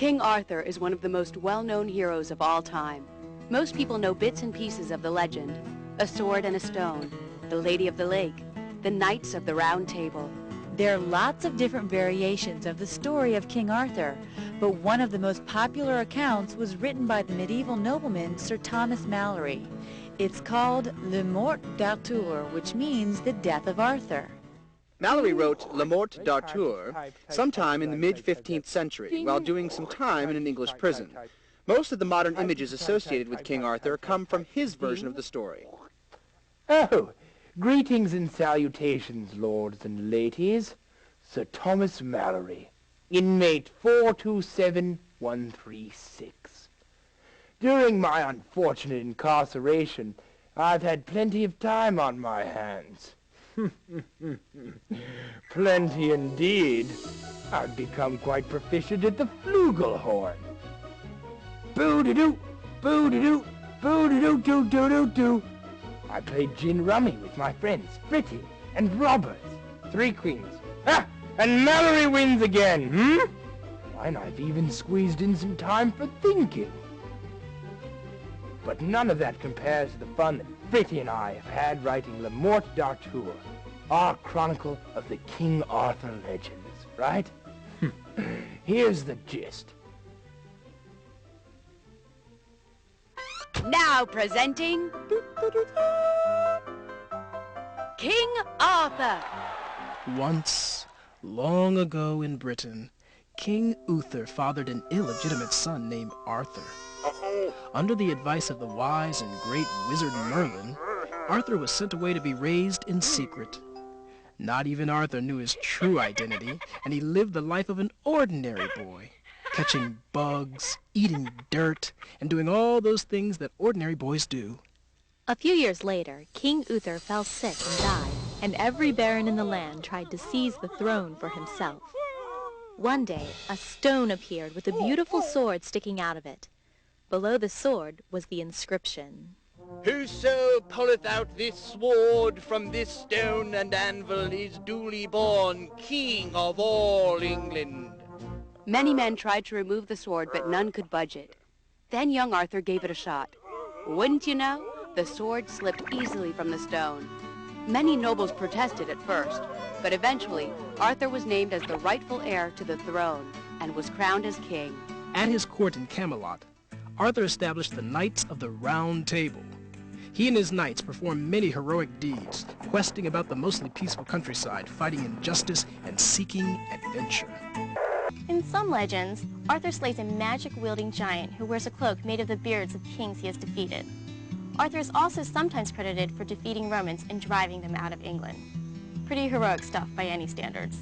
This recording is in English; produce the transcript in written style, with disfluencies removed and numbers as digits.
King Arthur is one of the most well-known heroes of all time. Most people know bits and pieces of the legend: a sword and a stone, the Lady of the Lake, the Knights of the Round Table. There are lots of different variations of the story of King Arthur, but one of the most popular accounts was written by the medieval nobleman Sir Thomas Malory. It's called Le Mort d'Arthur, which means the death of Arthur. Malory wrote Le Mort d'Arthur sometime in the mid-15th century while doing some time in an English prison. Most of the modern images associated with King Arthur come from his version of the story. Oh, greetings and salutations, lords and ladies. Sir Thomas Malory, inmate 427136. During my unfortunate incarceration, I've had plenty of time on my hands. Plenty indeed. I've become quite proficient at the flugelhorn. Boo-de-doo, boo-de-doo, boo-de-doo-doo-doo-doo-doo. I played gin rummy with my friends, Fritty and Roberts. 3 queens. Ah! And Malory wins again, And I've even squeezed in some time for thinking. But none of that compares to the fun that Fritty and I have had writing Le Mort d'Arthur, our chronicle of the King Arthur legends, right? Here's the gist. Now presenting King Arthur. Once, long ago in Britain, King Uther fathered an illegitimate son named Arthur. Under the advice of the wise and great wizard Merlin, Arthur was sent away to be raised in secret. Not even Arthur knew his true identity, and he lived the life of an ordinary boy, catching bugs, eating dirt, and doing all those things that ordinary boys do. A few years later, King Uther fell sick and died, and every baron in the land tried to seize the throne for himself. One day, a stone appeared with a beautiful sword sticking out of it. Below the sword was the inscription: Whoso pulleth out this sword from this stone and anvil is duly born King of all England. Many men tried to remove the sword, but none could budge it. Then young Arthur gave it a shot. Wouldn't you know, the sword slipped easily from the stone. Many nobles protested at first, but eventually Arthur was named as the rightful heir to the throne and was crowned as king. At his court in Camelot, Arthur established the Knights of the Round Table. He and his knights performed many heroic deeds, questing about the mostly peaceful countryside, fighting injustice and seeking adventure. In some legends, Arthur slays a magic-wielding giant who wears a cloak made of the beards of kings he has defeated. Arthur is also sometimes credited for defeating Romans and driving them out of England. Pretty heroic stuff by any standards.